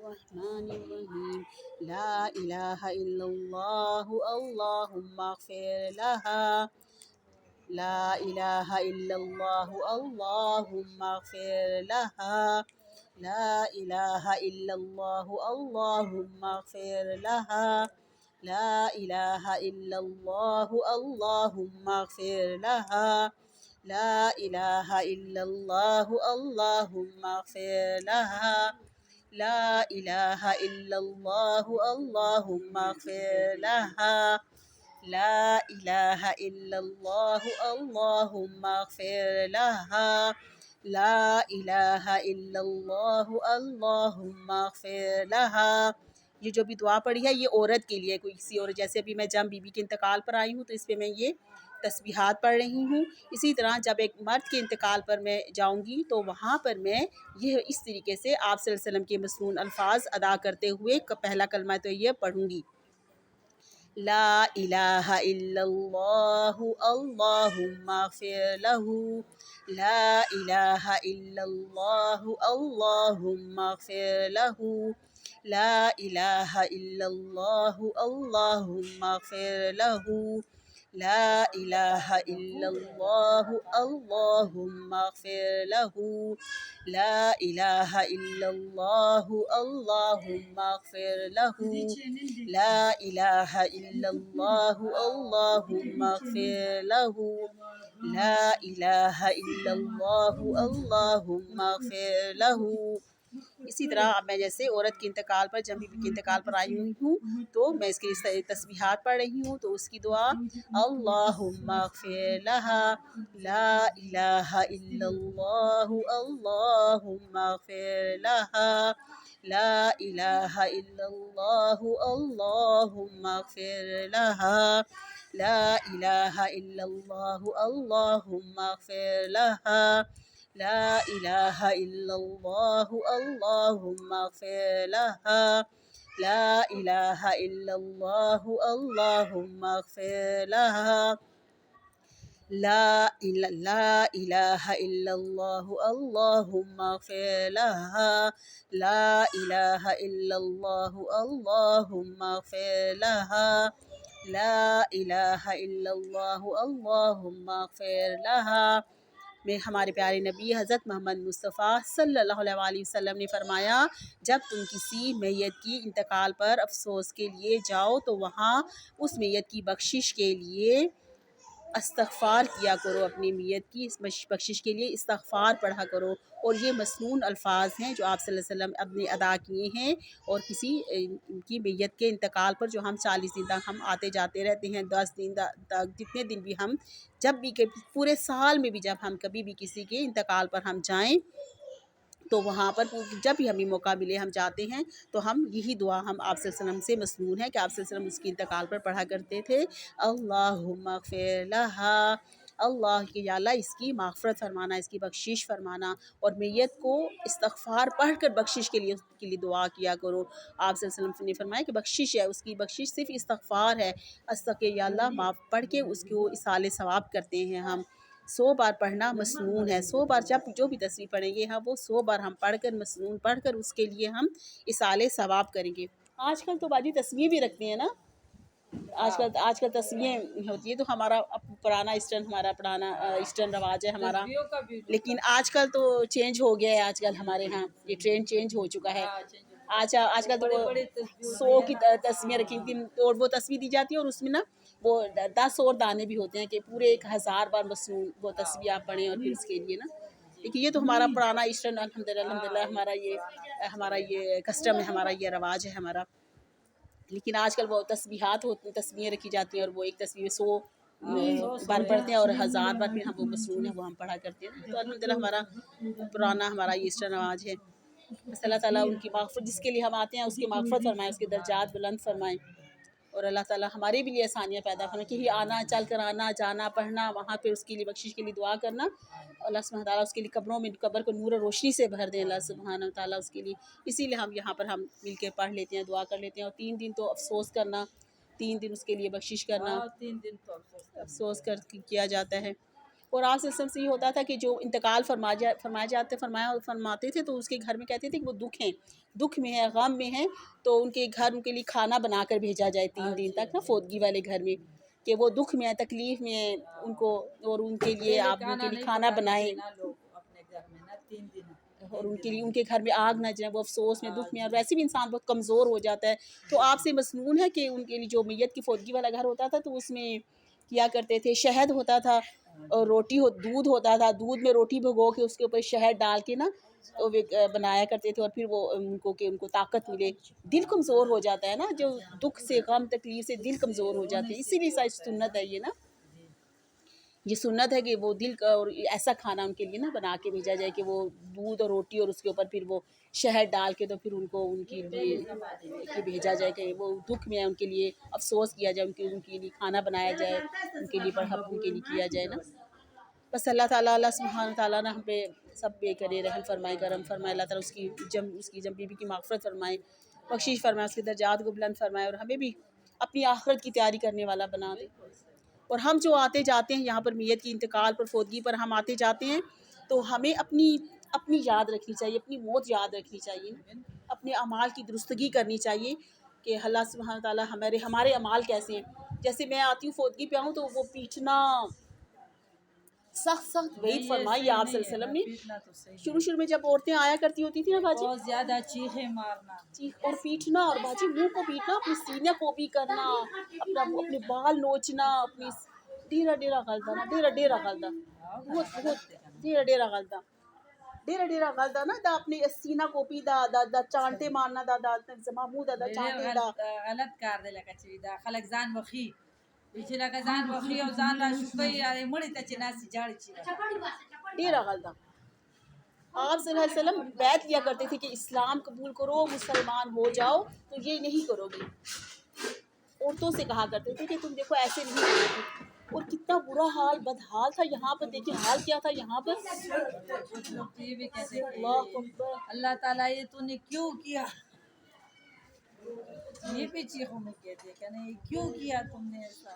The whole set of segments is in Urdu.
الرحمن الرحیم لا الہ الا اللہ اللہم اغفر لها لا الہ الا اللہ اللہم اغفر لها لا الہ الا اللہ اللہم اغفر لها لا الہ الا اللہ اللہم اغفر لها لا الہ الا اللہ اللہم اغفر لها لا الہ الا اللہ اللہم اغفر لها لا الہ الا اللہ اللہم اغفر لها لا الہ الا اللہ اللہم اغفر لها۔ یہ جو بھی دعا پڑھی ہے یہ عورت کے لیے، کوئی کسی اور، جیسے ابھی میں جب بی بی کے انتقال پر آئی ہوں تو اس پہ میں یہ تسبیحات پڑھ رہی ہوں۔ اسی طرح جب ایک مرد کے انتقال پر میں جاؤں گی تو وہاں پر میں یہ اس طریقے سے آپ صلی اللہ علیہ وسلم کے مسنون الفاظ ادا کرتے ہوئے پہلا کلمہ تو یہ پڑھوں گی، لا الہ الا اللہ اللہم اغفر لہ لا الہ الا اللہ اللہم اغفر لہ لا الہ الا اللہ اللہم اغفر لہ لا الہ الا اللہ اللہم اغفر لہ لا الہ الا اللہ اللہم اغفر لہ لا الہ الا اللہ اللہم اغفر لہ لا الہ الا اللہ اللہم اغفر لہ۔ اسی طرح اب میں جیسے عورت کے انتقال پر، جب بیوی کے انتقال پر آئی ہوئی ہوں تو میں اس کی تسبیحات پڑھ رہی ہوں، تو اس کی دعا اللہم اغفر لہا لا الہ الا اللہ اللہم اغفر لہا لا الہ الا اللہ اللہم اغفر لہا لا الہ الا اللہ اللہم اغفر لہا لا الہ الا اللہ اللہم اغفر لہا لا الہ الا اللہ اللہم اغفر لہا لا الہ الا اللہ اللہم اغفر لہا لا الہ الا اللہ اللہم اغفر لہا لا الہ الا اللہ اللہم اغفر لہا۔ میں ہمارے پیارے نبی حضرت محمد مصطفیٰ صلی اللہ علیہ وسلم نے فرمایا، جب تم کسی میت کی انتقال پر افسوس کے لیے جاؤ تو وہاں اس میت کی بخشش کے لیے استغفار کیا کرو، اپنی میت کی بخشش کے لیے استغفار پڑھا کرو، اور یہ مسنون الفاظ ہیں جو آپ صلی اللہ علیہ وسلم اپنے ادا کیے ہیں۔ اور کسی کی میت کے انتقال پر جو ہم 40 دن تک ہم آتے جاتے رہتے ہیں، 10 دن تک، جتنے دن بھی ہم، جب بھی پورے سال میں بھی جب ہم کبھی بھی کسی کے انتقال پر ہم جائیں تو وہاں پر جب بھی ہمیں موقع ملے ہم جاتے ہیں تو ہم یہی دعا ہم آپ صلی اللہ علیہ وسلم سے مسنون ہے کہ آپ صلی اللہ علیہ وسلم اس کے انتقال پر پڑھا کرتے تھے، اللہم اغفر لہا، اللہ کہ یا اللہ اس کی مغفرت فرمانا، اس کی بخشش فرمانا، اور میت کو استغفار پڑھ کر بخشش کے لیے دعا کیا کرو۔ آپ صلی اللہ علیہ وسلم نے فرمایا کہ بخشش ہے، اس کی بخشش صرف استغفار ہے، یا اللہ معاف پڑھ کے اس کو اصال ثواب کرتے ہیں ہم۔ 100 بار پڑھنا مسنون ہے، 100 بار جب جو بھی تسبیح پڑھیں گے ہم وہ 100 بار ہم پڑھ کر مسنون پڑھ کر اس کے لیے ہم اصال ثواب کریں گے۔ آج کل تو باجی تسبیح بھی رکھتے ہیں نا، آج کل تسبیحیں ہوتی ہے، تو ہمارا پرانا ایسٹرن رواج ہے ہمارا، لیکن آج کل تو چینج ہو گیا ہے، آج کل ہمارے ہاں یہ ٹرینڈ چینج ہو چکا ہے۔ آج کل تو 100 کی تسبیحیں رکھی تھی اور وہ تسبیح دی جاتی ہے، اور اس میں نا وہ 10 اور دانے بھی ہوتے ہیں کہ پورے 1000 بار مسنون وہ تسبیح آپ پڑھیں، اور پھر اس کے لیے نا، لیکن یہ تو ہمارا پرانا ایسٹرن الحمدللہ ہمارا یہ کسٹم ہے، ہمارا یہ رواج ہے ہمارا۔ لیکن آج کل وہ تسبیحیں رکھی جاتی ہیں، اور وہ ایک تسبیح 100 بار پڑھتے ہیں اور 1000 بار پھر ہم وہ مسنون ہے وہ ہم پڑھا کرتے ہیں، تو الحمدللہ ہمارا پرانا ہمارا یہ ایسٹرن رواج ہے۔ بس اللہ تعالیٰ ان کی مغفرت، جس کے لیے ہم آتے ہیں اس کی مغفرت فرمائیں، اس کے درجات بلند فرمائیں، اور اللہ تعالیٰ ہمارے بھی لیے آسانیاں پیدا فرمائیں کہ آنا، چل کر آنا جانا، پڑھنا، وہاں پہ اس کے لیے بخشش کے لیے دعا کرنا، اللہ سبحانہ تعالیٰ اس کے لیے قبر کو نور و روشنی سے بھر دیں اللہ سبحانہ تعالیٰ اس کے لیے۔ اسی لیے ہم یہاں پر ہم مل کے پڑھ لیتے ہیں، دعا کر لیتے ہیں، اور 3 دن تو افسوس کرنا، 3 دن اس کے لیے بخشش کرنا، 3 دن تو افسوس کیا جاتا ہے۔ اور آپ سے یہ ہوتا تھا کہ جو انتقال فرماتے تھے تو اس کے گھر میں کہتے تھے کہ وہ دکھ میں ہے، غم میں ہے، تو ان کے گھر ان کے لیے کھانا بنا کر بھیجا جائے 3 دن تک نا فوتگی والے گھر میں، کہ وہ دکھ میں ہے، تکلیف میں ہے ان کو، اور ان کے لیے آپ ان کے لیے کھانا بنائیں اور ان کے گھر میں آگ نہ جائے، وہ افسوس میں دکھ میں، اور ویسے بھی انسان بہت کمزور ہو جاتا ہے۔ تو آپ سے مسنون ہے کہ ان کے لیے جو میت کی فوتگی والا گھر ہوتا تھا تو اس میں کیا کرتے تھے، شہد ہوتا تھا اور دودھ ہوتا تھا، دودھ میں روٹی بھگو کے اس کے اوپر شہد ڈال کے نا بنایا کرتے تھے، اور پھر وہ ان کو طاقت ملے۔ دل کمزور ہو جاتا ہے نا، جو دکھ سے، غم تکلیف سے دل کمزور ہو جاتے ہیں، اسی لیے سنت ہے یہ سنت ہے کہ وہ دل کا، اور ایسا کھانا ان کے لیے نا بنا کے بھیجا جائے کہ وہ دودھ اور روٹی اور اس کے اوپر پھر وہ شہد ڈال کے تو پھر ان کو ان کے لیے بھیجا جائے کہ وہ دکھ میں ہے، ان کے لیے افسوس کیا جائے، ان کے لیے کھانا بنایا جائے، ان کے لیے پڑھا ان کے لیے کیا جائے نا۔ بس اللہ سبحانہ تعالیٰ نے ہم پہ سب پہ کرے رحم فرمائے، کرم فرمائے، اللہ تعالیٰ اس کی جم بیوی کی مغفرت فرمائے، بخشش فرمائے، اس کے درجات کو بلند فرمائے، اور ہمیں بھی اپنی آخرت کی تیاری کرنے والا بنا دے۔ اور ہم جو آتے جاتے ہیں یہاں پر میت کی انتقال پر، فوتگی پر ہم آتے جاتے ہیں، تو ہمیں اپنی یاد رکھنی چاہیے، اپنی موت یاد رکھنی چاہیے، اپنے اعمال کی درستگی کرنی چاہیے کہ اللہ سبحانہ تعالیٰ ہمارے اعمال کیسے ہیں۔ جیسے میں آتی ہوں فوتگی پہ آؤں تو وہ پیٹنا سخت وعید فرمائی آپ صلی اللہ علیہ وسلم نے۔ شروع میں جب عورتیں آیا کرتی ہوتی تھی نا باجی، بہت زیادہ چیخیں مارنا، اور پیٹنا، اور باجی منہ کو پیٹنا، اپنے سینے کو بھی کرنا، اپنے بال نوچنا، اپنی ڈیرا غلطہ ڈیرا غلطہ نا، دا اپنے سینہ کو بھی دا چانٹے مارنا، دا زمامو دا چانٹے دا غلط کار دی لکه چې دا خلک ځان وخي چې لکه ځان وخي او ځان را شوکوي مړي ته چې ناسې جاړي چې ډیرا غلطه۔ آپ صلی اللہ علیہ وسلم بیعت لیا کرتے تھے کہ اسلام قبول کرو، مسلمان ہو جاؤ، تو یہ نہیں کرو گے۔ عورتوں سے کہا کرتے تھے کہ تم دیکھو ایسے نہیں کرو گے، اور کتنا برا حال، بدحال تھا یہاں پر، دیکھیں حال کیا تھا یہاں پر۔ یہ بھی کہتے اللہ اکبر، اللہ تعالیٰ یہ تو نے کیوں کیا، یہ بھی چیخوں میں کہتے کہ نہیں کیوں کیا تم نے ایسا۔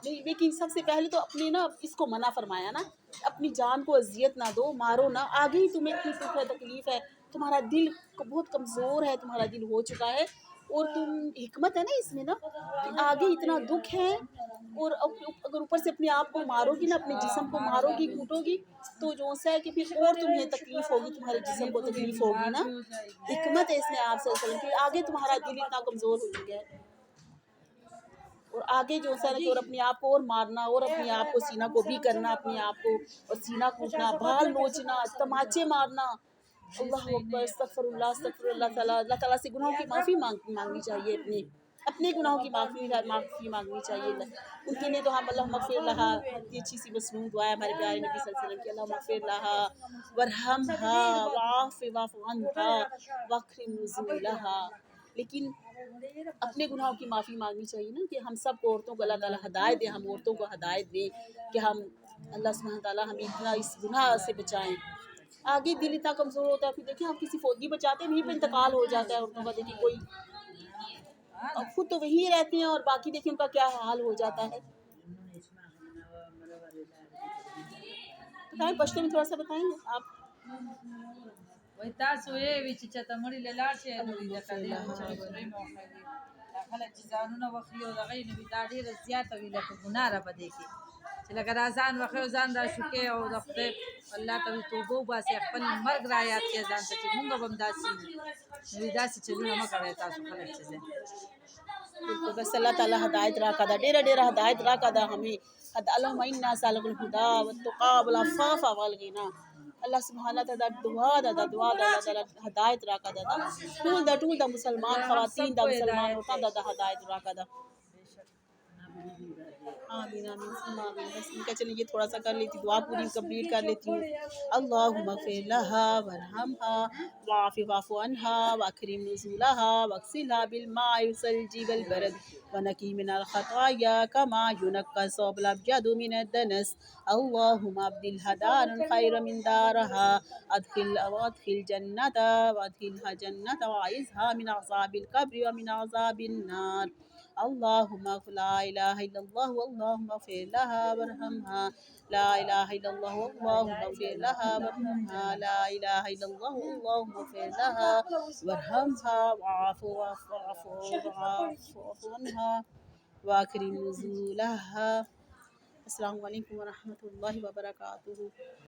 نہیں، لیکن سب سے پہلے تو اپنے نا اس کو منع فرمایا نا، اپنی جان کو اذیت نہ دو، مارو نہ، آگے ہی تمہیں اتنی دکھ ہے، تکلیف ہے، تمہارا دل بہت کمزور ہے، تمہارا دل ہو چکا ہے، اور حکمت ہے نا اس میں نا، آگے اتنا دکھ ہے، اور اگر اوپر سے اپنے آپ کو مارو گی نا، اپنے جسم کو مارو گی، کوٹو گی، تو جو سا ہے کہ پھر اور تمہیں تکلیف ہوگی، تمہارے جسم کو تکلیف ہوگی نا۔ حکمت ہے اس میں آپ صلی اللہ علیہ وسلم کی، آگے تمہارا دل اتنا کمزور ہو چکا ہے، اور آگے جو سا ہے اور اپنے آپ کو اور مارنا، اور اپنے آپ کو سینہ کو بھی کرنا، اپنے آپ کو اور سینہ کوٹنا، بال نوچنا، تماچے مارنا۔ اللہ اکبر، استغفر اللہ تعالیٰ، اللہ تعالیٰ سے گناہوں کی معافی مانگنی چاہیے، اپنے گناہوں کی معافی مانگنی چاہیے ان کے لیے۔ تو ہم اللہم اغفر لہا، اتنی اچھی سی مسنون دعا ہے ہمارے پیارے نبی صلی اللہ علیہ وسلم کی، اللہم اغفر لہا ورحمھا واعف عنھا واکرم نزولھا۔ لیکن اپنے گناہوں کی معافی مانگنی چاہیے نا، کہ ہم سب کو، عورتوں کو اللہ تعالیٰ ہدایت دے، ہم عورتوں کو ہدایت دیں کہ ہم اللہ سبحانہ تعالیٰ ہمیں اتنا اس گناہ سے بچائیں۔ آگے دل اتنا کمزور ہوتا ہے، پھر دیکھیں ہم کسی فوتگی پر جاتے ہیں، وہیں پہ انتقال ہو جاتا ہے عورتوں کا، دیکھیں کوئی خود تو وہیں رہتی ہیں اور باقی دیکھیں ان کا کیا حال ہو جاتا ہے۔ بتائیں پشتو میں تھوڑا سا بتائیں آپ۔ وای تاسو یې وی چې چاته مړي له لاړ شي نو د کدی چې سورې موخه دي دا خلک چې ځانونه وخي او دغه نو دا ډېره زیاته وي لکه ګناه را بده کې چې لکه دا ځان وخي او ځان را شوکې او د خدای الله ته توبه وباسي، خپل مرګ را یاد کړي ځان ته چې مونږ به هم داسې وي، داسې چلونه مه کوئ تاسو خلک چې ځئ۔ بالکل، بس اللہ تعالیٰ ہدایت راکا دا، ڈیرا ہدایت راکا دا ہمیں، اللہم انا نسألک الہدی والتقی والعفاف والغنی۔ اللہ سبحانہ تعالیٰ دعا دا اللہ تعالیٰ ہدایت راکا دا، ٹول دا مسلمان خواتین دا، مسلمان عورتاں دا ہدایت راکا دا۔ آمین آمین۔ بس ان کا چلیے یہ تھوڑا سا کر لیتی، دعا پوری کمپلیٹ کر لیتی ہوں۔ اللہم اغفر لہا ورحمھا واعف عنھا واکرم نزولھا واغسلھا بالماء والثلج والبرد ونقی من الخطایا کما ینقی الثوب الابیض من الدنس۔ اللہم ابدلھا دارا خیرا من دارھا، وادخل جنتا وادخلھا جنتا واعذھا من عذاب القبر ومن عذاب النار۔ اللهم لا إله إلا الله اللهم اغفر لها وارحمها لا إله إلا الله اللهم اغفر لها وارحمها لا إله إلا الله اللهم اغفر لها وارحمها واعف عنها وأكرم نزولها. السلام علیکم ورحمۃ اللہ وبرکاتہ.